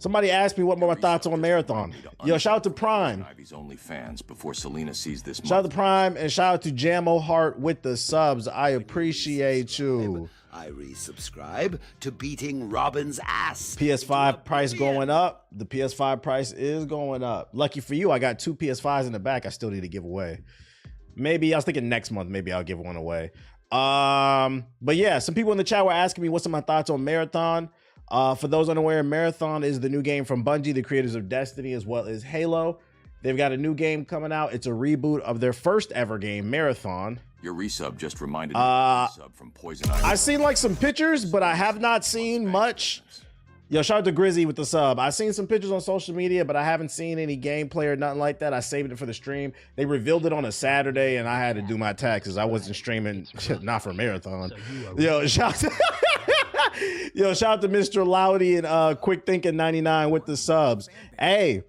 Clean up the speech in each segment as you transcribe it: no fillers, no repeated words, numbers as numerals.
Somebody asked me what were my thoughts on Marathon. Yo, shout out to Prime. Ivy's only fans before Selena sees this. Shout out to Prime and shout out to Jammo Heart with the subs. I appreciate you. I resubscribe to beating Robin's ass. PS5 price going up. The PS5 price is going up. Lucky for you, I got 2 PS5s in the back I still need to give away. Maybe I was thinking next month, maybe I'll give one away. But yeah, some people in the chat were asking me what's my thoughts on Marathon. For those unaware, Marathon is the new game from Bungie, the creators of Destiny as well as Halo. They've got a new game coming out. It's a reboot of their first ever game, Marathon. Your resub just reminded me of the resub from Poison Ivy. I've seen like some pictures, but I have not seen much. Yo, shout out to Grizzy with the sub. I've seen some pictures on social media, but I haven't seen any gameplay or nothing like that. I saved it for the stream. They revealed it on a Saturday, and I had to do my taxes. I wasn't streaming, not for Marathon. Yo, shout out to Mr. Loudy and Quick Thinking 99 with the subs. Hey,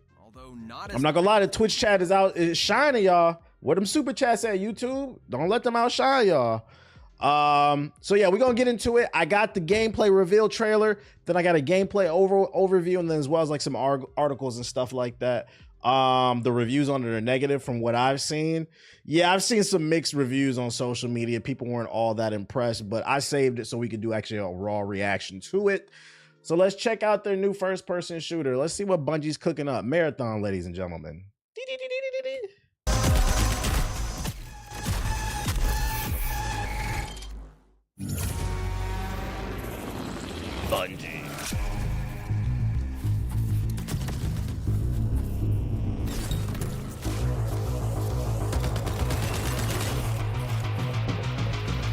I'm not gonna lie, the Twitch chat is out, it's shining, y'all. Where them super chats at, YouTube? Don't let them outshine y'all. So yeah, we're gonna get into it. I got the gameplay reveal trailer, then I got a gameplay overview, and then as well as like some articles and stuff like that. The reviews on it are negative from what I've seen. Yeah, I've seen some mixed reviews on social media. People weren't all that impressed, but I saved it so we could do actually a raw reaction to it. So let's check out their new first-person shooter. Let's see what Bungie's cooking up. Marathon, ladies and gentlemen. Bungie.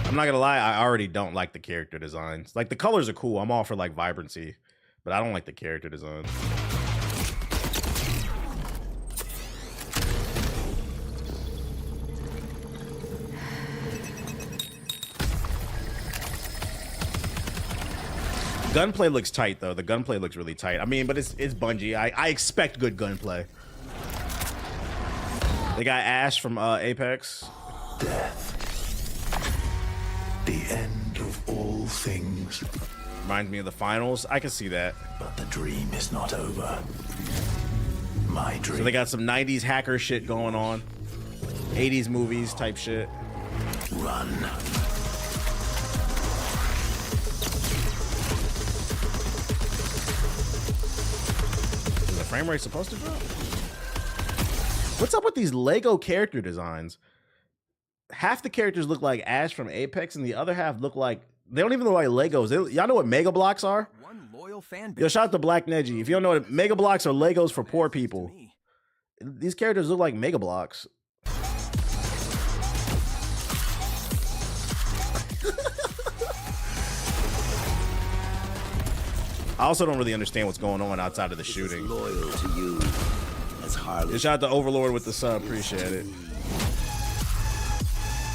I'm not gonna lie, I already don't like the character designs. Like the colors are cool. I'm all for like vibrancy, but I don't like the character designs. Gunplay looks tight though. The gunplay looks really tight. I mean, but it's Bungie. I expect good gunplay. They got Ash from Apex. Death. The end of all things. Reminds me of the finals. I can see that. But the dream is not over. My dream. So they got some 90s hacker shit going on. 80s movies type shit. Run. Is the frame rate supposed to drop? What's up with these Lego character designs? Half the characters look like Ash from Apex, and the other half look like, they don't even look like Legos. Y'all know what Mega Blocks are? One loyal fan base. Yo, shout out to Black Neji. If you don't know what Mega Blocks are, Legos for poor people. These characters look like Mega Blocks. I also don't really understand what's going on outside of the shooting. Loyal to you as Harley. Shout out to Overlord with the sub. Appreciate it.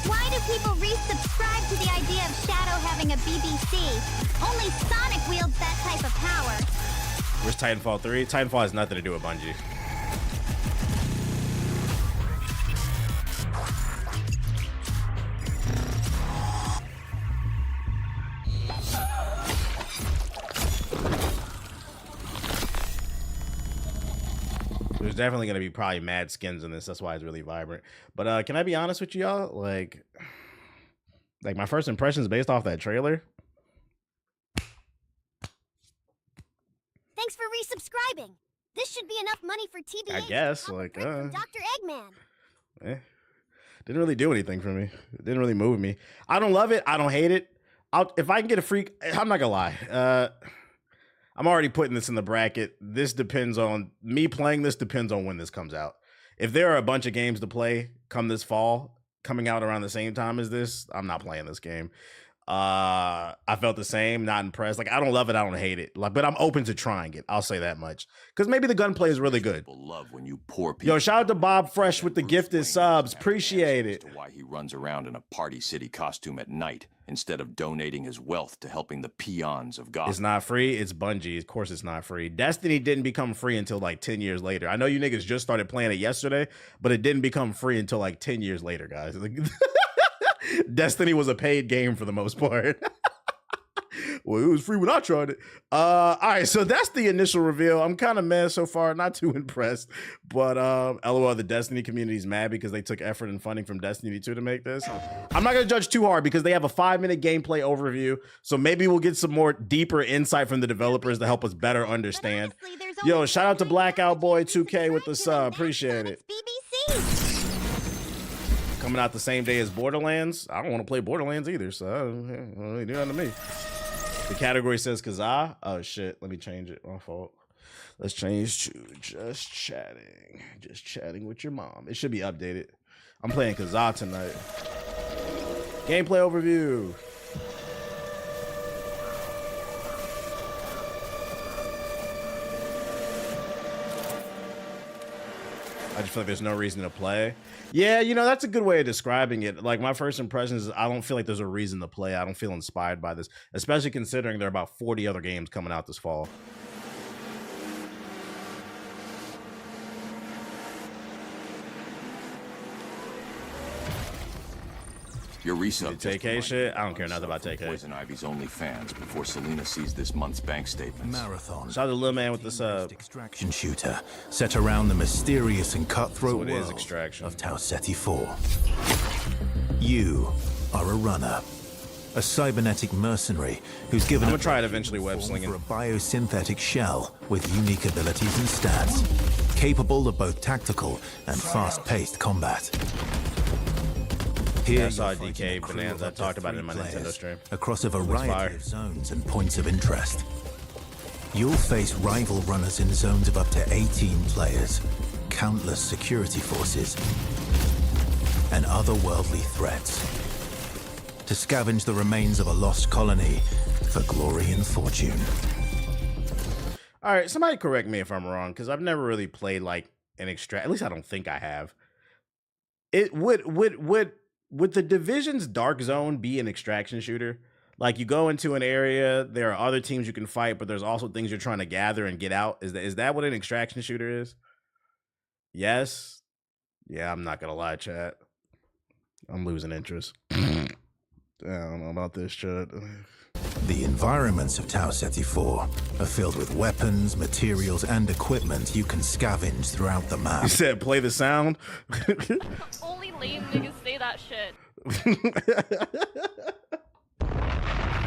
Why do people resubscribe to the idea of Shadow having a BBC? Only Sonic wields that type of power. Where's Titanfall 3? Titanfall has nothing to do with Bungie. There's definitely going to be probably mad skins in this. That's why it's really vibrant. But can I be honest with y'all? Like my first impressions based off that trailer. Thanks for resubscribing. This should be enough money for TBH. I guess, like, from Dr. Eggman. Didn't really do anything for me. It didn't really move me. I don't love it. I don't hate it. If I can get a free, I'm not gonna lie. I'm already putting this in the bracket. This depends on me playing this depends on when this comes out. If there are a bunch of games to play come this fall, coming out around the same time as this, I'm not playing this game. I felt the same, not impressed. Like, I don't love it, I don't hate it. Like, but I'm open to trying it. I'll say that much. Because maybe the gunplay is really good. People love when you poor people. Yo, shout out to Bob Fresh with the gifted subs. Appreciate it. Why he runs around in a Party City costume at night instead of donating his wealth to helping the peons of Gotham. It's not free. It's Bungie. Of course it's not free. Destiny didn't become free until like 10 years later. I know you niggas just started playing it yesterday, but it didn't become free until like 10 years later, guys. Destiny was a paid game for the most part. Well, it was free when I tried it. All right, so that's the initial reveal. I'm kind of mad so far, not too impressed. But LOL, the Destiny community is mad because they took effort and funding from Destiny 2 to make this. I'm not gonna judge too hard because they have a 5-minute gameplay overview. So maybe we'll get some more deeper insight from the developers to help us better understand. Yo, shout out to Blackout Boy 2K with the sub. Appreciate it. BBC. Coming out the same day as Borderlands. I don't want to play Borderlands either, so it ain't doing to me. The category says Kazaa. Oh shit, let me change it. My fault. Let's change to just chatting. Just chatting with your mom. It should be updated. I'm playing Kazaa tonight. Gameplay overview. I just feel like there's no reason to play. Yeah, you know, that's a good way of describing it. Like, my first impression is I don't feel like there's a reason to play. I don't feel inspired by this, especially considering there are about 40 other games coming out this fall. Your resub just TK shit? I don't care nothing reminded me about from TK. Poison Ivy's OnlyFans before Selena sees this month's bank statements. Marathon. Shout out to Lil Man with the sub. Extraction shooter set around the mysterious and cutthroat So it is world Extraction. of Tau Ceti 4. You are a runner, a cybernetic mercenary who's given I'm a gonna try it eventually, web slinging. for a biosynthetic shell with unique abilities and stats, capable of both tactical and fast-paced combat. Here Yeah, I saw you'll fight DK in a crew Bonanza. of I up to talked about it 3 in my players Nintendo stream. across a fire. variety of zones and points of interest. You'll face rival runners in zones of up to 18 players, countless security forces, and otherworldly threats. To scavenge the remains of a lost colony for glory and fortune. All right, somebody correct me if I'm wrong, because I've never really played like an extract. At least I don't think I have. It would the Division's Dark Zone be an extraction shooter? Like, you go into an area, there are other teams you can fight, but there's also things you're trying to gather and get out. Is that what an extraction shooter is? Yes. Yeah, I'm not gonna lie, chat. I'm losing interest. I don't know about this shit. The environments of Tau Ceti 4 are filled with weapons, materials, and equipment you can scavenge throughout the map. You said play the sound. Only lame niggas say that shit.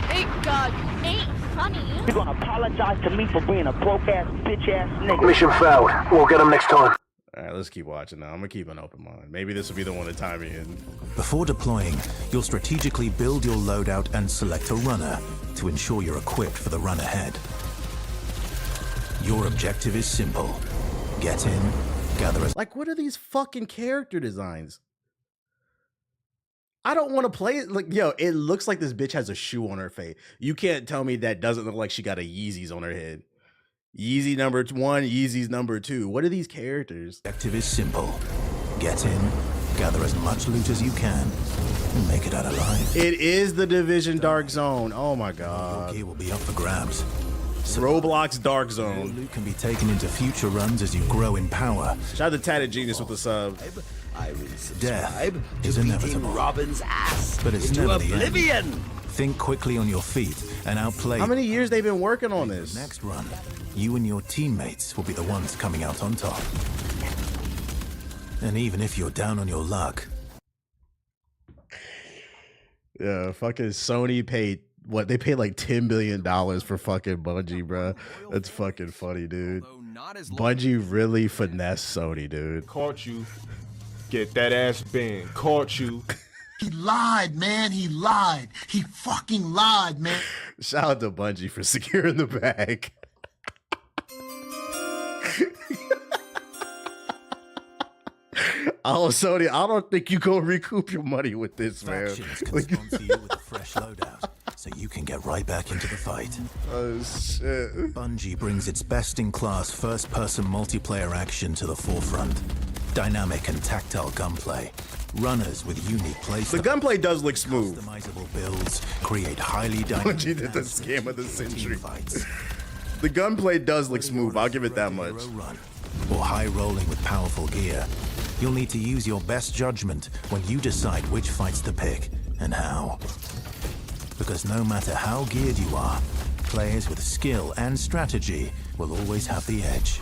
Thank God, ain't funny. You're gonna apologize to me for being a broke ass, bitch ass nigga. Mission failed. We'll get him next time. All right, let's keep watching now. I'm gonna keep an open mind. Maybe this will be the one to time me in. Before deploying, you'll strategically build your loadout and select a runner to ensure you're equipped for the run ahead. Your objective is simple. Get in, gather as Like, what are these fucking character designs? I don't want to play it. Like, yo, it looks like this bitch has a shoe on her face. You can't tell me that doesn't look like she got a Yeezys on her head. Yeezy number 1, Yeezys number 2. What are these characters? objective is simple. Get in, gather as much loot as you can, and make it out alive. It is the Division Dark Zone. Oh my Your god. gear will be up for grabs. Roblox Dark Your Zone. loot can be taken into future runs as you grow in power. Shout out to Tatted Genius with the sub. I will Death subscribe is to beating inevitable. Robin's ass But it's into never the end. oblivion. Think quickly on your feet and outplay. How many years they been working on this? Next run, you and your teammates will be the ones coming out on top. And even if you're down on your luck, Yeah, fucking Sony paid what? They paid like $10 billion for fucking Bungie, bro. That's fucking funny, dude. Bungie really finessed Sony, dude. Caught you. Get that ass bent. Caught you. He lied, man. He lied. He fucking lied, man. Shout out to Bungie for securing the bag. Oh, Sony, I don't think you gonna recoup your money with this, man. factions can sponsor you with a fresh loadout, so you can get right back into the fight. Oh shit. Bungie brings its best-in-class first-person multiplayer action to the forefront. Dynamic and tactile gunplay. Runners with unique The playstyle. gunplay does look smooth. Customizable builds create highly dynamic Bungie did the battles scam of the and century. team fights. The gunplay does look smooth. I'll give it that much. Hero run or high rolling with powerful gear. You'll need to use your best judgment when you decide which fights to pick and how. Because no matter how geared you are, players with skill and strategy will always have the edge.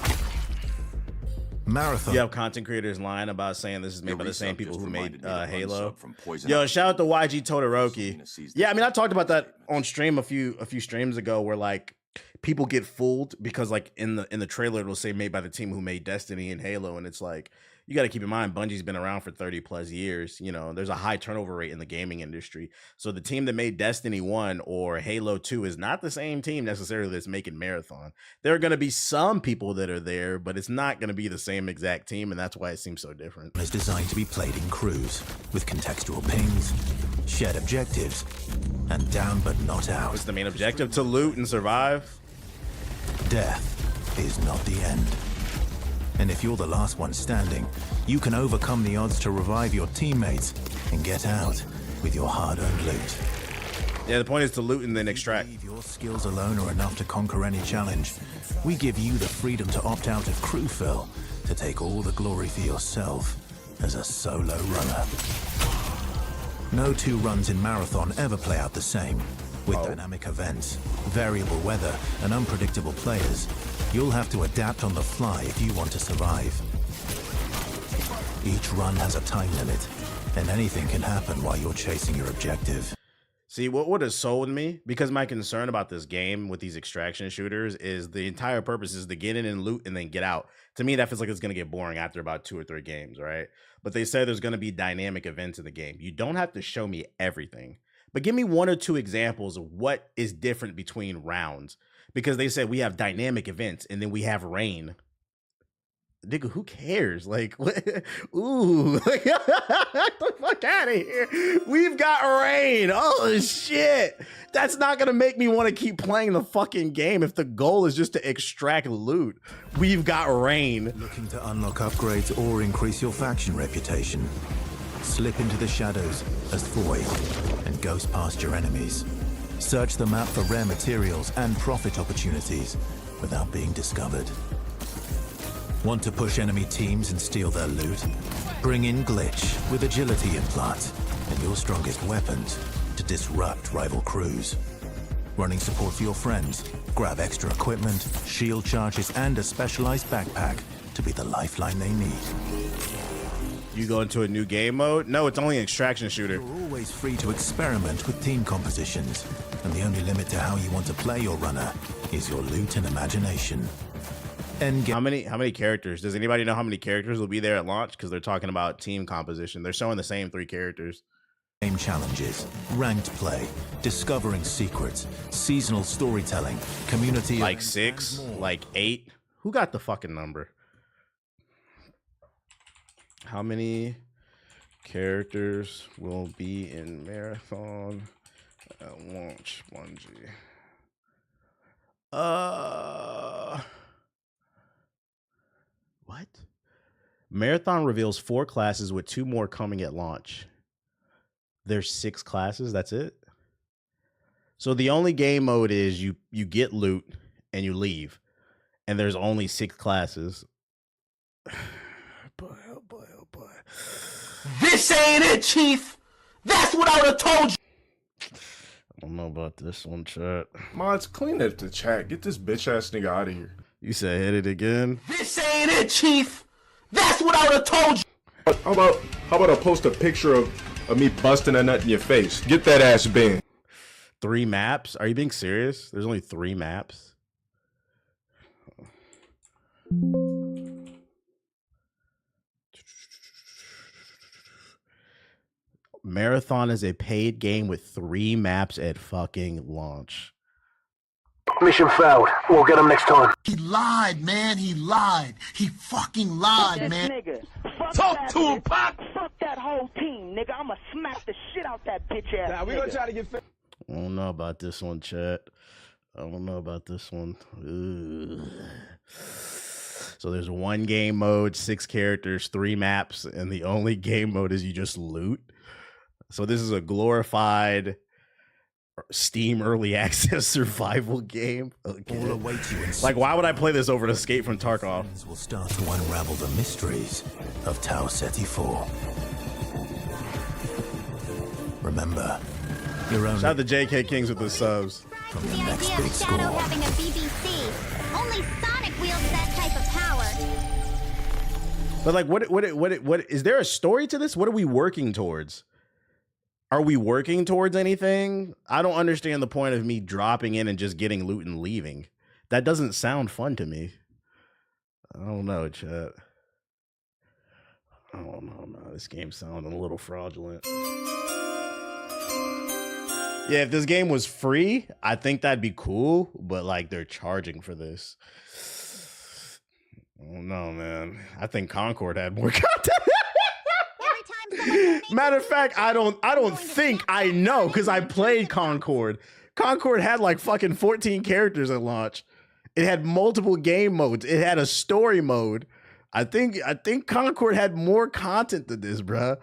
Marathon. You have content creators lying about saying this is made by the same people who made Halo. From Poison Yo, Ivy. shout out to YG Todoroki. Yeah, I mean, I talked about that on stream a few streams ago, where like people get fooled because like in the trailer it'll say made by the team who made Destiny and Halo, and it's like, you got to keep in mind Bungie's been around for 30 plus years. You know, there's a high turnover rate in the gaming industry. So the team that made Destiny 1 or Halo 2 is not the same team necessarily that's making Marathon. There are going to be some people that are there, but it's not going to be the same exact team, and that's why it seems so different. Is designed to be played in crews with contextual pings, shared objectives, and down but not out. What's the main objective? To loot and survive? Death is not the end. And if you're the last one standing, you can overcome the odds to revive your teammates and get out with your hard-earned loot. Yeah, the point is to loot and then extract. If your skills alone are enough to conquer any challenge, we give you the freedom to opt out of crew fill to take all the glory for yourself as a solo runner. No two runs in Marathon ever play out the same. With dynamic events, variable weather, and unpredictable players, you'll have to adapt on the fly if you want to survive. Each run has a time limit, and anything can happen while you're chasing your objective. See, what would have sold me, because my concern about this game with these extraction shooters is the entire purpose is to get in and loot and then get out. To me, that feels like it's going to get boring after about 2 or 3 games, right? But they say there's going to be dynamic events in the game. You don't have to show me everything, but give me 1 or 2 examples of what is different between rounds, because they said we have dynamic events and then we have rain. Nigga, who cares? Like, what? Ooh, like, get the fuck out of here. We've got rain. Oh, shit. That's not going to make me want to keep playing the fucking game if the goal is just to extract loot. We've got rain. Looking to unlock upgrades or increase your faction reputation? Slip into the shadows as Void and ghost past your enemies. Search the map for rare materials and profit opportunities without being discovered. Want to push enemy teams and steal their loot? Bring in Glitch with agility implants and your strongest weapons to disrupt rival crews. Running support for your friends? Grab extra equipment, shield charges, and a specialized backpack to be the lifeline they need. You go into a new game mode? No, it's only an extraction shooter. You're always free to experiment with team compositions, and the only limit to how you want to play your runner is your loot and imagination. How many characters? Does anybody know how many characters will be there at launch? Because they're talking about team composition. They're showing the same 3 characters. Game challenges, ranked play, discovering secrets, seasonal storytelling, community. Like 6, like 8. Who got the fucking number? How many characters will be in Marathon at launch, Bungie? What? Marathon reveals 4 classes with 2 more coming at launch. There's 6 classes, that's it? So the only game mode is you get loot and you leave. And there's only 6 classes. Boy, oh boy, oh boy. This ain't it, Chief. That's what I would have told you. I don't know about this one, chat. Mods, clean up the chat. Get this bitch ass nigga out of here. You said hit it again? This ain't it, Chief. That's what I would have told you. How about I post a picture of me busting a nut in your face? Get that ass banned. 3 maps? Are you being serious? There's only 3 maps. Marathon is a paid game with 3 maps at fucking launch. Mission failed. We'll get him next time. He lied, man. He lied. He fucking lied, This man. nigga. Fuck Talk that to him, bitch. Pop. Fuck that whole team, nigga. I'ma smack the shit out that bitch ass nigga. We gonna try to get I don't know about this one, chat. I don't know about this one. Ugh. So there's 1 game mode, 6 characters, 3 maps, and the only game mode is you just loot. So this is a glorified Steam early access survival game. Okay. All await you in Like, why would I play this over Escape from Tarkov? Will start to unravel the mysteries of Tau Ceti 4. Remember, You're only Shout out to JK Kings with the subs. from The the next idea big of Shadow score. having a BBC. Only Sonic wields that type of power. But like, what is there a story to this? What are we working towards? Are we working towards anything? I don't understand the point of me dropping in and just getting loot and leaving. That doesn't sound fun to me. I don't know, chat. I don't know, man. This game's sounding a little fraudulent. Yeah, if this game was free, I think that'd be cool. But like, they're charging for this. I don't know, man. I think Concord had more content. Matter of fact, I don't think I know because I played Concord. Concord had like fucking 14 characters at launch. It had multiple game modes. It had a story mode. I think Concord had more content than this, bruh.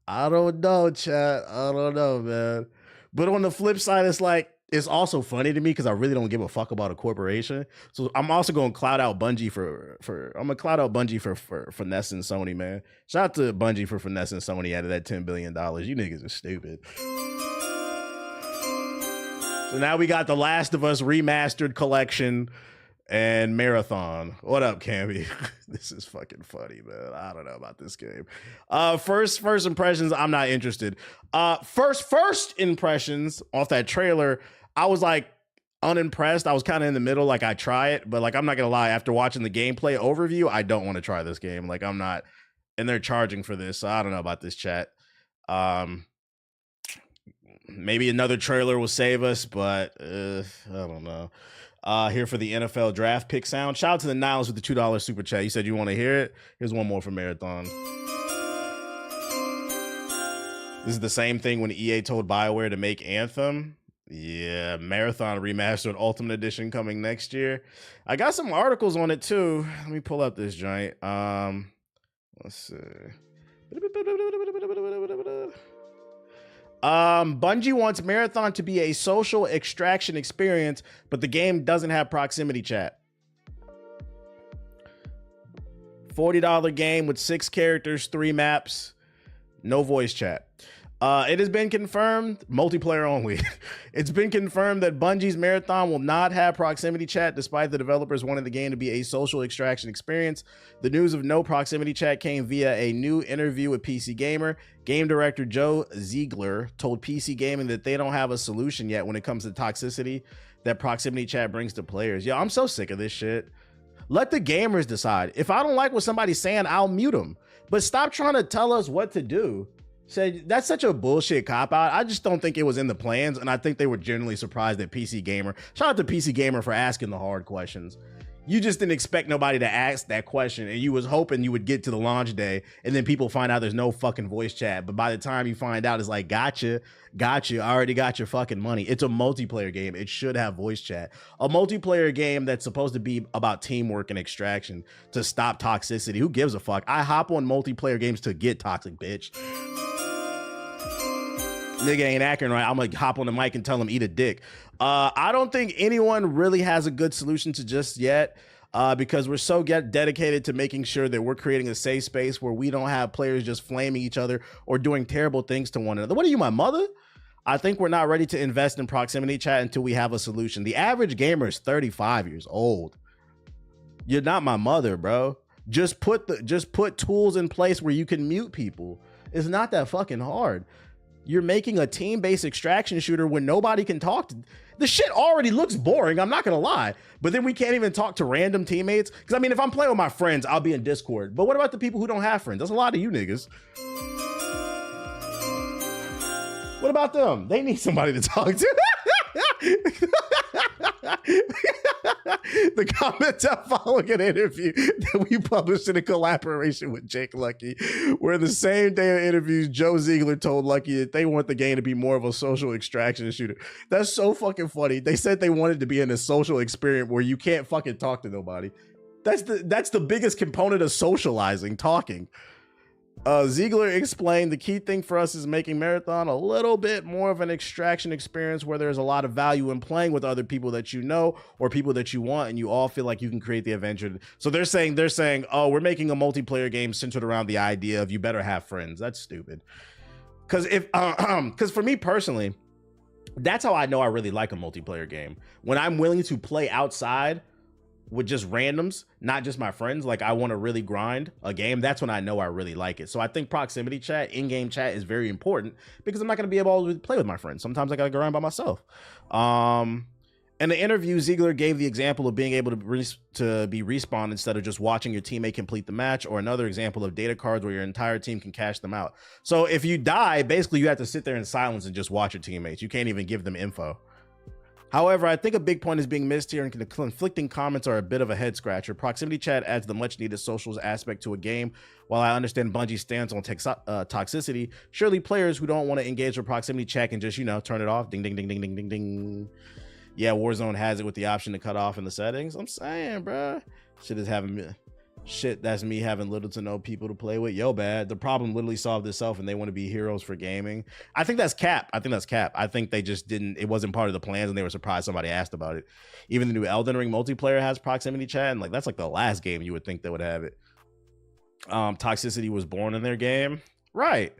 I don't know, chat. I don't know, man. But on the flip side, it's like, it's also funny to me because I really don't give a fuck about a corporation. So I'm also going to cloud out Bungie for finessing Sony, man. Shout out to Bungie for finessing Sony out of that $10 billion. You niggas are stupid. So now we got The Last of Us Remastered Collection and Marathon. What up, Cammy? This is fucking funny, man. I don't know about this game. First impressions, I'm not interested. First impressions off that trailer, I was like unimpressed. I was kind of in the middle, like I try it, but like I'm not gonna lie, after watching the gameplay overview, I don't want to try this game. Like I'm not, and they're charging for this, so I don't know about this, chat. Maybe another trailer will save us, but I don't know. Here for the NFL draft pick sound. Shout out to the Niles with the $2 super chat. You said you want to hear it. Here's one more from Marathon. This is the same thing when EA told BioWare to make Anthem. Yeah, Marathon Remastered Ultimate Edition coming next year. I got some articles on it too. Let me pull up this giant. Let's see. Bungie wants Marathon to be a social extraction experience, but the game doesn't have proximity chat. $40 game with 6 characters, 3 maps, no voice chat. It has been confirmed, multiplayer only. It's been confirmed that Bungie's Marathon will not have proximity chat, despite the developers wanting the game to be a social extraction experience. The news of no proximity chat came via a new interview with PC Gamer. Game director Joe Ziegler told PC Gaming that they don't have a solution yet when it comes to toxicity that proximity chat brings to players. Yo, I'm so sick of this shit. Let the gamers decide. If I don't like what somebody's saying, I'll mute them. But stop trying to tell us what to do. Said that's such a bullshit cop out. I just don't think it was in the plans, and I think they were genuinely surprised at PC Gamer. Shout out to PC Gamer for asking the hard questions. You just didn't expect nobody to ask that question, and you was hoping you would get to the launch day, and then people find out there's no fucking voice chat. But by the time you find out, it's like, gotcha, I already got your fucking money. It's a multiplayer game. It should have voice chat. A multiplayer game that's supposed to be about teamwork and extraction to stop toxicity. Who gives a fuck? I hop on multiplayer games to get toxic, bitch. Nigga ain't acting right. I'm gonna hop on the mic and tell him eat a dick. I don't think anyone really has a good solution to just yet, because we're so dedicated to making sure that we're creating a safe space where we don't have players just flaming each other or doing terrible things to one another. What are you, my mother? I think we're not ready to invest in proximity chat until we have a solution. The average gamer is 35 years old. You're not my mother, bro. Just put tools in place where you can mute people. It's not that fucking hard. You're making a team-based extraction shooter when nobody can talk to. The shit already looks boring, I'm not gonna lie. But then we can't even talk to random teammates. Because I mean, if I'm playing with my friends, I'll be in Discord. But what about the people who don't have friends? That's a lot of you niggas. What about them? They need somebody to talk to. The comments are following an interview that we published in a collaboration with Jake Lucky, where the same day of interviews, Joe Ziegler told Lucky that they want the game to be more of a social extraction shooter. That's so fucking funny. They said they wanted to be in a social experience where you can't fucking talk to nobody. That's the biggest component of socializing, talking. Ziegler explained the key thing for us is making Marathon a little bit more of an extraction experience where there's a lot of value in playing with other people that you know or people that you want, and you all feel like you can create the adventure. So they're saying, oh, we're making a multiplayer game centered around the idea of you better have friends. That's stupid. Because for me personally, That's how I know I really like a multiplayer game. When I'm willing to play outside with just randoms, not just my friends, like I want to really grind a game, that's when I know I really like it. So I think proximity chat, in-game chat is very important because I'm not going to be able to play with my friends. Sometimes I got to grind by myself. In the interview, Ziegler gave the example of being able to be respawned instead of just watching your teammate complete the match, or another example of data cards where your entire team can cash them out. So if you die, basically you have to sit there in silence and just watch your teammates. You can't even give them info. However, I think a big point is being missed here, and the conflicting comments are a bit of a head scratcher. Proximity chat adds the much needed socials aspect to a game. While I understand Bungie's stance on toxicity, surely players who don't want to engage with proximity chat can just, turn it off. Ding, ding, ding, ding, ding, ding, ding. Yeah, Warzone has it with the option to cut off in the settings. I'm saying, bruh. That's me having little to no people to play with. Yo, bad. The problem literally solved itself and they want to be heroes for gaming. I think that's cap. I think they just didn't, it wasn't part of the plans and they were surprised somebody asked about it. Even the new Elden Ring multiplayer has proximity chat, and that's like the last game you would think they would have it. Toxicity was born in their game. Right.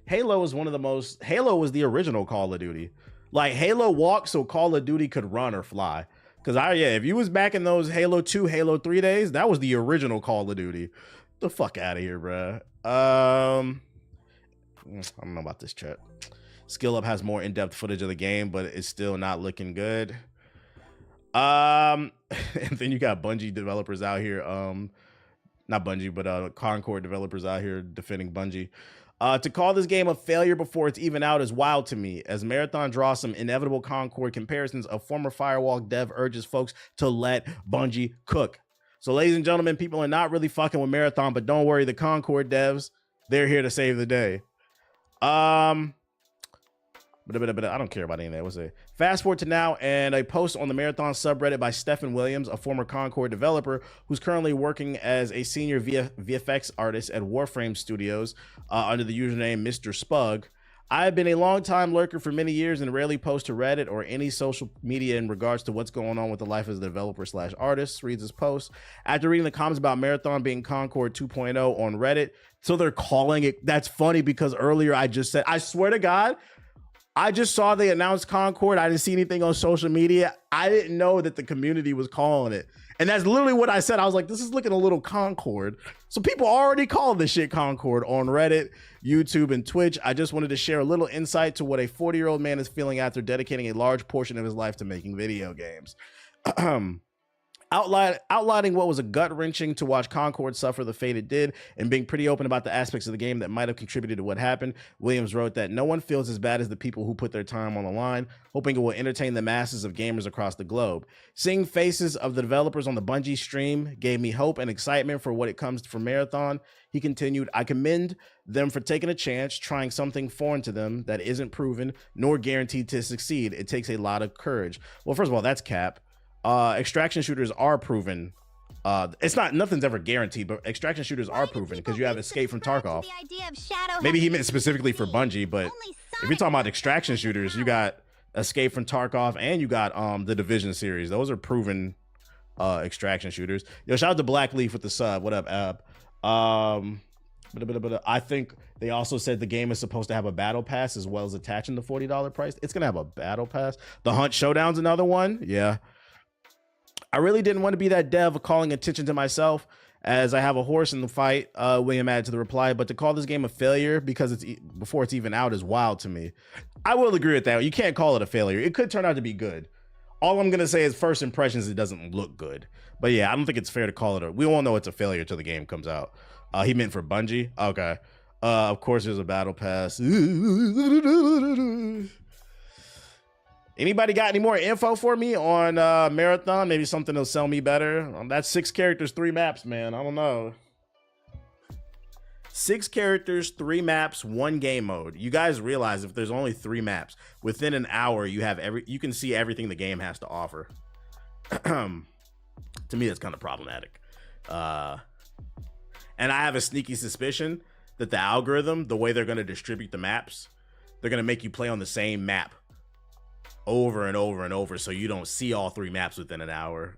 Halo was was the original Call of Duty. Like, Halo walked so Call of Duty could run or fly. Because if you was back in those Halo 2, Halo 3 days, that was the original Call of Duty. Get the fuck out of here, bruh. I don't know about this chat. Skill Up has more in-depth footage of the game, but it's still not looking good. And then you got Bungie developers out here. Not Bungie, but Concord developers out here defending Bungie. To call this game a failure before it's even out is wild to me, as Marathon draws some inevitable Concord comparisons. Of former Firewall dev urges folks to let Bungie cook. So, ladies and gentlemen, people are not really fucking with Marathon, but don't worry, the Concord devs, they're here to save the day. But I don't care about any of that. What's it? Fast forward to now, and a post on the Marathon subreddit by Stephen Williams, a former Concord developer who's currently working as a senior VFX artist at Warframe Studios under the username Mr. Spug. I have been a long-time lurker for many years and rarely post to Reddit or any social media in regards to what's going on with the life as a developer/artist, reads his post. After reading the comments about Marathon being Concord 2.0 on Reddit, so they're calling it, that's funny because earlier I just said, I swear to God, I just saw they announced Concord. I didn't see anything on social media. I didn't know that the community was calling it. And that's literally what I said. I was like, this is looking a little Concord. So people already call this shit Concord on Reddit, YouTube, and Twitch. I just wanted to share a little insight to what a 40-year-old man is feeling after dedicating a large portion of his life to making video games. Outlining what was a gut-wrenching to watch Concord suffer the fate it did, and being pretty open about the aspects of the game that might have contributed to what happened, Williams wrote that no one feels as bad as the people who put their time on the line, hoping it will entertain the masses of gamers across the globe. Seeing faces of the developers on the Bungie stream gave me hope and excitement for what it comes for Marathon. He continued, I commend them for taking a chance, trying something foreign to them that isn't proven nor guaranteed to succeed. It takes a lot of courage. Well, first of all, that's cap. Extraction shooters are proven. Nothing's ever guaranteed, but extraction shooters are proven because you have Escape from Tarkov. Maybe he meant specifically for Bungie, but if you're talking about extraction shooters, you got Escape from Tarkov and you got the Division series. Those are proven extraction shooters. Yo, shout out to Black Leaf with the sub. What up, Ab? I think they also said the game is supposed to have a battle pass as well as attaching the $40 price. It's gonna have a battle pass. The Hunt Showdown's another one. Yeah. I really didn't want to be that dev calling attention to myself as I have a horse in the fight, William added to the reply, but to call this game a failure because before it's even out is wild to me. I will agree with that. You can't call it a failure. It could turn out to be good. All I'm going to say is first impressions, it doesn't look good. But yeah, I don't think it's fair to call it we won't know it's a failure till the game comes out. He meant for Bungie? Okay. Of course there's a battle pass. Anybody got any more info for me on Marathon? Maybe something that'll sell me better. That's 6 characters, 3 maps, man. I don't know. 6 characters, 3 maps, 1 game mode. You guys realize if there's only 3 maps, within an hour you can see everything the game has to offer. To me, that's kind of problematic. And I have a sneaky suspicion that the algorithm, the way they're going to distribute the maps, they're going to make you play on the same map over and over and over, so you don't see all 3 maps within an hour.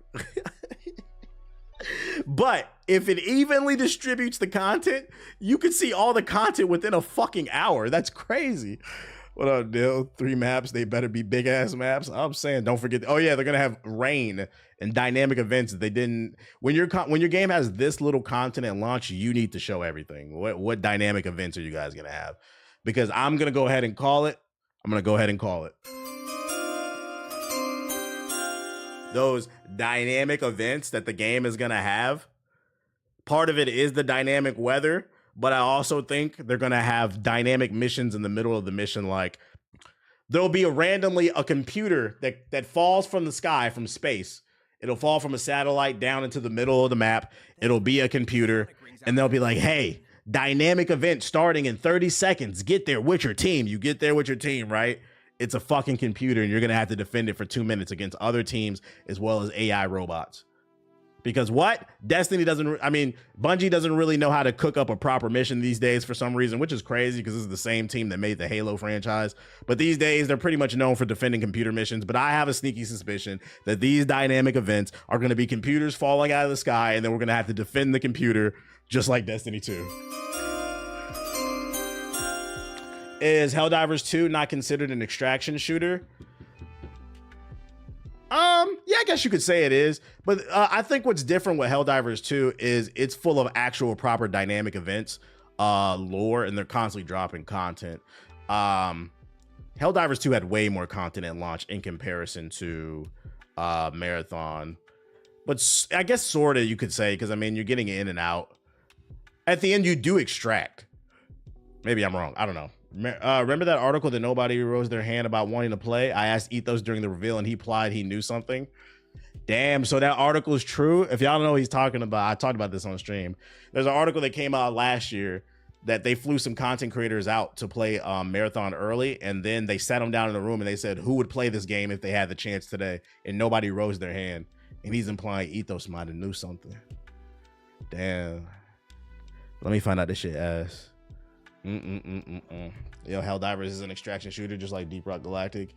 But if it evenly distributes the content, you could see all the content within a fucking hour. That's crazy. What up, Dill? 3 maps. They better be big ass maps. I'm saying, don't forget. Oh yeah, they're gonna have rain and dynamic events. They didn't. When your game has this little content at launch, you need to show everything. What dynamic events are you guys gonna have? Because I'm gonna go ahead and call it. Those dynamic events that the game is gonna have. Part of it is the dynamic weather. But I also think they're going to have dynamic missions in the middle of the mission. Like there'll be randomly a computer that falls from the sky, from space. It'll fall from a satellite down into the middle of the map. It'll be a computer. And they'll be like, hey, dynamic event starting in 30 seconds. Get there with your team. You get there with your team, right? It's a fucking computer and you're going to have to defend it for 2 minutes against other teams as well as AI robots. Because what? Bungie doesn't really know how to cook up a proper mission these days for some reason, which is crazy because this is the same team that made the Halo franchise. But these days, they're pretty much known for defending computer missions. But I have a sneaky suspicion that these dynamic events are going to be computers falling out of the sky, and then we're going to have to defend the computer just like Destiny 2. Is Helldivers 2 not considered an extraction shooter? Yeah, I guess you could say it is, but I think what's different with Helldivers 2 is it's full of actual proper dynamic events, lore, and they're constantly dropping content. Helldivers 2 had way more content at launch in comparison to Marathon, but I guess sort of you could say, because I mean you're getting in and out. At the end, you do extract. Maybe I'm wrong. I don't know. Remember that article that nobody rose their hand about wanting to play? I asked Ethos during the reveal and he implied he knew something. Damn, so that article is true. If y'all don't know what he's talking about, I talked about this on stream. There's an article that came out last year that they flew some content creators out to play Marathon early, and then they sat them down in a room and they said who would play this game if they had the chance today, and nobody rose their hand. And he's implying Ethos might have knew something. Damn. Let me find out this shit ass. Yo, Helldivers is an extraction shooter just like Deep Rock Galactic.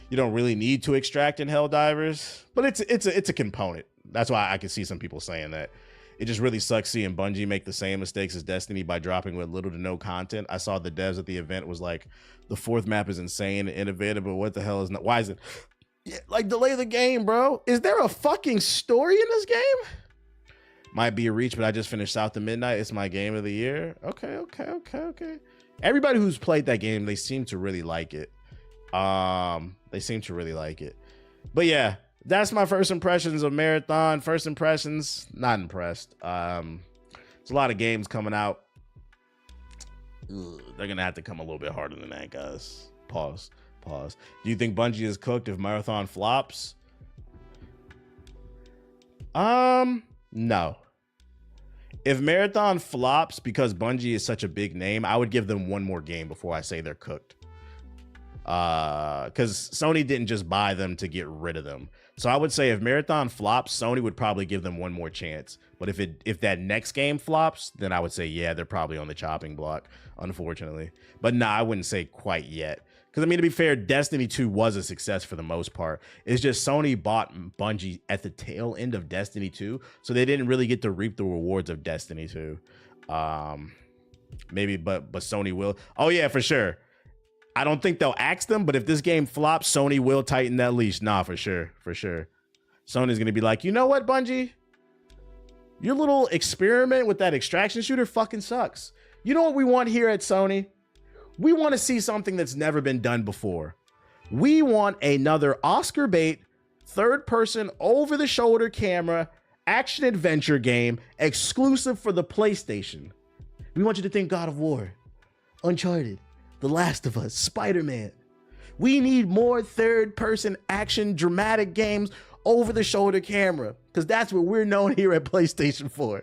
You don't really need to extract in Helldivers, but it's a component. That's why I can see some people saying that. It just really sucks seeing Bungie make the same mistakes as Destiny by dropping with little to no content. I saw the devs at the event was like, the 4th map is insane and innovative, but what the hell is not? Why is it? Yeah, like, delay the game, bro. Is there a fucking story in this game? Might be a reach, but I just finished South to Midnight. It's my game of the year. Okay. Everybody who's played that game, they seem to really like it. But yeah, that's my first impressions of Marathon. First impressions, not impressed. There's a lot of games coming out. They're gonna have to come a little bit harder than that, guys. Pause. Do you think Bungie is cooked if Marathon flops? No. If Marathon flops because Bungie is such a big name, I would give them one more game before I say they're cooked. Because Sony didn't just buy them to get rid of them. So I would say if Marathon flops, Sony would probably give them one more chance. But if that next game flops, then I would say, yeah, they're probably on the chopping block, unfortunately. But nah, I wouldn't say quite yet. Because, I mean, to be fair, Destiny 2 was a success for the most part. It's just Sony bought Bungie at the tail end of Destiny 2, so they didn't really get to reap the rewards of Destiny 2. Maybe, but Sony will. Oh, yeah, for sure. I don't think they'll axe them, but if this game flops, Sony will tighten that leash. Nah, for sure. Sony's going to be like, you know what, Bungie? Your little experiment with that extraction shooter fucking sucks. You know what we want here at Sony? We want to see something that's never been done before. We want another Oscar bait, third-person, over-the-shoulder camera, action-adventure game exclusive for the PlayStation. We want you to think God of War, Uncharted, The Last of Us, Spider-Man. We need more third-person action dramatic games over-the-shoulder camera, because that's what we're known here at PlayStation for.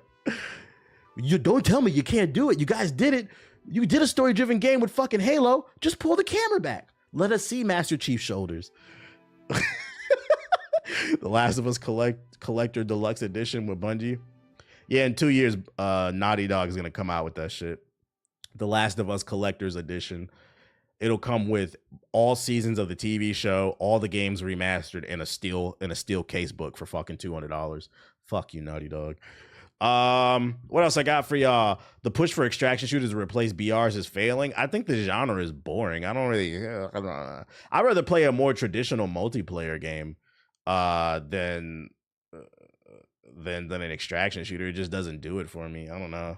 You don't tell me you can't do it. You guys did it. You did a story-driven game with fucking Halo. Just pull the camera back. Let us see Master Chief's shoulders. The Last of Us Collector Deluxe Edition with Bungie. Yeah, in 2 years, Naughty Dog is going to come out with that shit. The Last of Us Collector's Edition. It'll come with all seasons of the TV show, all the games remastered, and a steel case book for fucking $200. Fuck you, Naughty Dog. What else I got for y'all? The push for extraction shooters to replace BRs is failing. I think the genre is boring. I don't really. I'd rather play a more traditional multiplayer game, than an extraction shooter. It just doesn't do it for me. I don't know.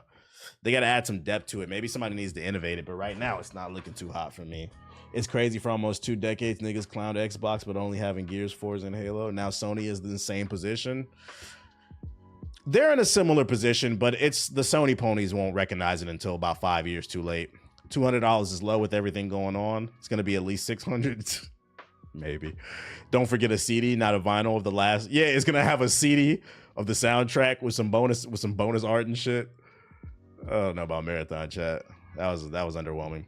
They got to add some depth to it. Maybe somebody needs to innovate it. But right now, it's not looking too hot for me. It's crazy. For almost 2 decades, niggas clowned Xbox, but only having Gears, Forza, and Halo. Now Sony is in the same position. They're in a similar position, but it's the Sony ponies won't recognize it until about 5 years too late. $200 is low with everything going on. It's going to be at least $600. Maybe. Don't forget a CD, not a vinyl of the last. Yeah, it's going to have a CD of the soundtrack with some bonus art and shit. I don't know about Marathon Chat. That was underwhelming.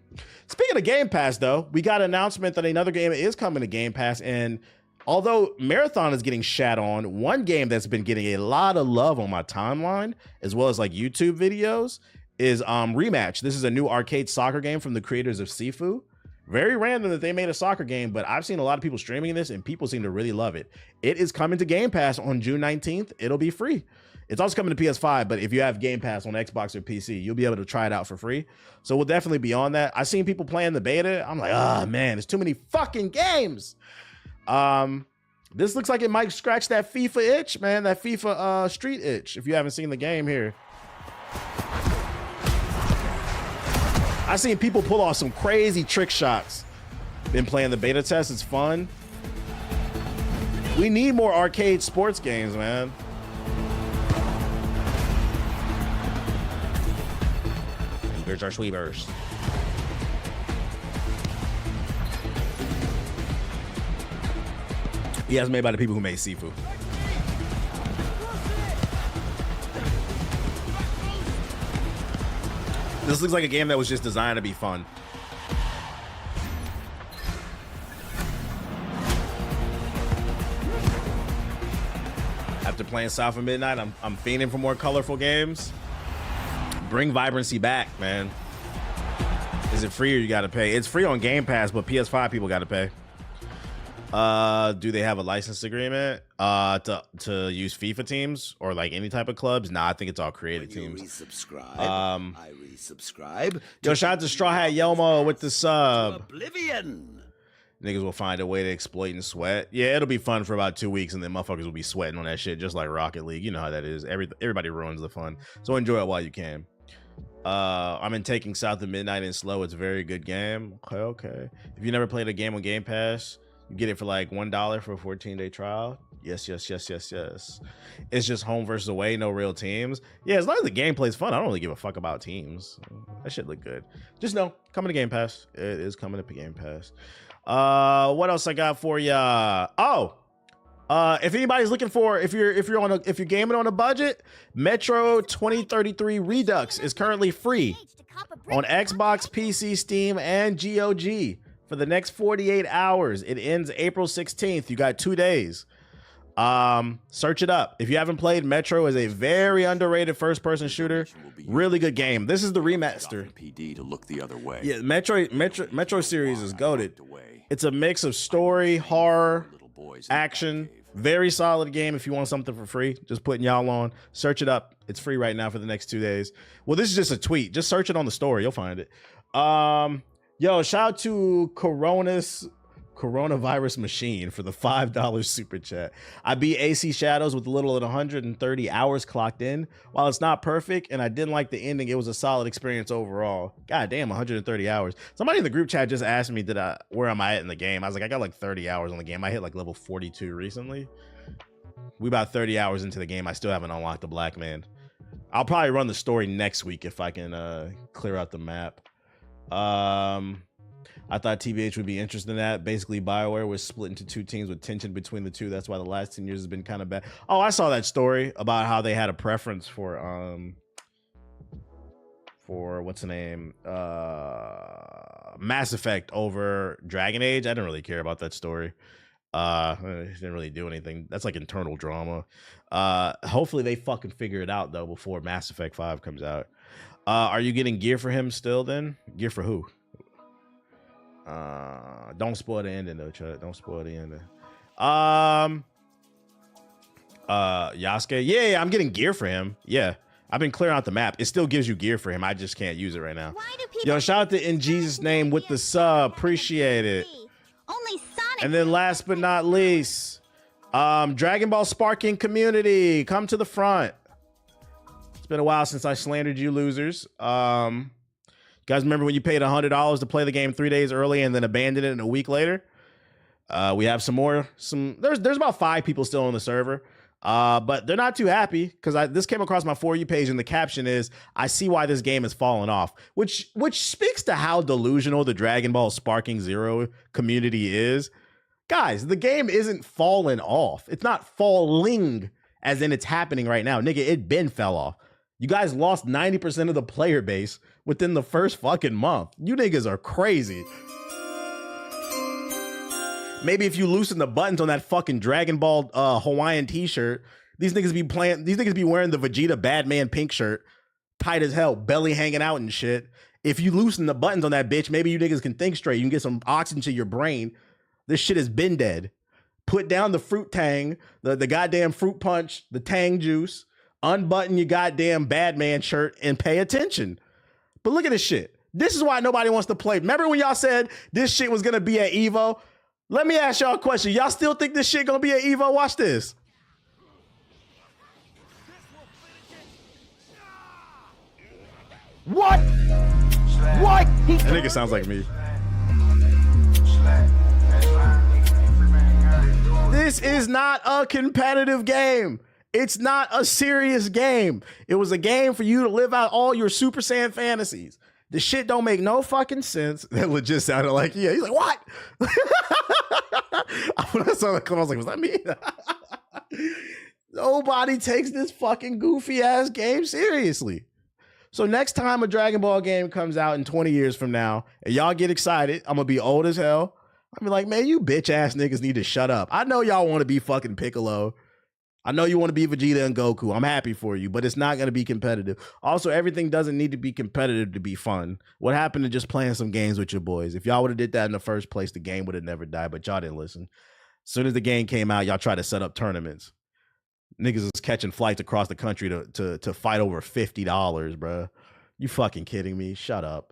Speaking of Game Pass, though, we got an announcement that another game is coming to Game Pass, and although Marathon is getting shat on, one game that's been getting a lot of love on my timeline, as well as like YouTube videos, is Rematch. This is a new arcade soccer game from the creators of Sifu. Very random that they made a soccer game, but I've seen a lot of people streaming this, and people seem to really love it. It is coming to Game Pass on June 19th. It'll be free. It's also coming to PS5, but if you have Game Pass on Xbox or PC, you'll be able to try it out for free. So we'll definitely be on that. I've seen people playing the beta. I'm like, oh man, there's too many fucking games. This looks like it might scratch that FIFA itch, man. That FIFA street itch. If you haven't seen the game here, I've seen people pull off some crazy trick shots. Been playing the beta test. It's fun. We need more arcade sports games, man. Here's our sweepers. Yeah, it's made by the people who made Sifu. This looks like a game that was just designed to be fun. After playing South of Midnight, I'm fiending for more colorful games. Bring vibrancy back, man. Is it free or you gotta pay? It's free on Game Pass, but PS5 people gotta pay. Do they have a license agreement to use FIFA teams or like any type of clubs? Nah, I think it's all creative teams. I resubscribe. Yo, shout out to Straw Hat Yelmo with the sub. Oblivion. Niggas will find a way to exploit and sweat. Yeah, it'll be fun for about 2 weeks, and then motherfuckers will be sweating on that shit, just like Rocket League. You know how that is. Everybody ruins the fun. So enjoy it while you can. I'm in Taking South of Midnight in slow. It's a very good game. Okay. If you never played a game on Game Pass, you get it for like $1 for a 14-day trial. Yes. It's just home versus away, no real teams. Yeah, as long as the gameplay's fun, I don't really give a fuck about teams. That shit look good. Just know, coming to Game Pass. It is coming to Game Pass. What else I got for ya? If anybody's looking for, if you're gaming on a budget, Metro 2033 Redux is currently free on Xbox, PC, Steam, and GOG for the next 48 hours. It ends April 16th. You got 2 days. Search it up. If you haven't played, Metro is a very underrated first-person shooter. Really good game. This is the remaster. PD to look the other way. Yeah, Metro series is goated. It's a mix of story, horror, action. Very solid game. If you want something for free, just putting y'all on. Search it up. It's free right now for the next 2 days. Well, this is just a tweet. Just search it on the store. You'll find it. Yo, shout out to Coronavirus Machine for the $5 super chat. I beat AC Shadows with a little at 130 hours clocked in. While it's not perfect and I didn't like the ending, it was a solid experience overall. God damn, 130 hours. Somebody in the group chat just asked me where am I at in the game. I was like, I got like 30 hours on the game. I hit like level 42 recently. We about 30 hours into the game. I still haven't unlocked the Black Man. I'll probably run the story next week if I can clear out the map. I thought TBH would be interested in that. Basically, BioWare was split into 2 teams with tension between the two. That's why the last 10 years has been kind of bad. Oh, I saw that story about how they had a preference for what's the name? Mass Effect over Dragon Age. I didn't really care about that story. It didn't really do anything. That's like internal drama. Hopefully they fucking figure it out though before Mass Effect 5 comes out. Are you getting gear for him still then? Gear for who? Don't spoil the ending though, Chud. Don't spoil the ending. Yasuke. Yeah, I'm getting gear for him. Yeah. I've been clearing out the map. It still gives you gear for him. I just can't use it right now. Why do people Yo, shout out to In Jesus Name with the sub. Appreciate it. Only Sonic. And then last but not least, Dragon Ball Sparking community, come to the front. It's been a while since I slandered you losers. You guys remember when you paid $100 to play the game 3 days early and then abandoned it a week later? We have some more. There's about 5 people still on the server. But they're not too happy because this came across my For You page and the caption is, I see why this game has fallen off, which speaks to how delusional the Dragon Ball Sparking Zero community is. Guys, the game isn't falling off. It's not falling as in it's happening right now. Nigga, it been fell off. You guys lost 90% of the player base within the first fucking month. You niggas are crazy. Maybe if you loosen the buttons on that fucking Dragon Ball Hawaiian t-shirt, these niggas be wearing the Vegeta Badman pink shirt, tight as hell, belly hanging out and shit. If you loosen the buttons on that bitch, maybe you niggas can think straight. You can get some oxygen to your brain. This shit has been dead. Put down the fruit tang, the goddamn fruit punch, the tang juice, unbutton your goddamn Badman shirt and pay attention. But look at this shit. This is why nobody wants to play. Remember when y'all said this shit was gonna be at EVO? Let me ask y'all a question. Y'all still think this shit gonna be at EVO? Watch this. What? What? That nigga sounds like me. This is not a competitive game. It's not a serious game. It was a game for you to live out all your Super Saiyan fantasies. The shit don't make no fucking sense. That legit sounded like, yeah. He's like, what? When I saw that clip, I was like, was that me? Nobody takes this fucking goofy ass game seriously. So next time a Dragon Ball game comes out in 20 years from now, and y'all get excited, I'm gonna be old as hell. I'm like, man, you bitch ass niggas need to shut up. I know y'all want to be fucking Piccolo. I know you want to be Vegeta and Goku. I'm happy for you, but it's not going to be competitive. Also, everything doesn't need to be competitive to be fun. What happened to just playing some games with your boys? If y'all would have did that in the first place, the game would have never died, but y'all didn't listen. As soon as the game came out, y'all tried to set up tournaments. Niggas is catching flights across the country to fight over $50, bro. You fucking kidding me? Shut up.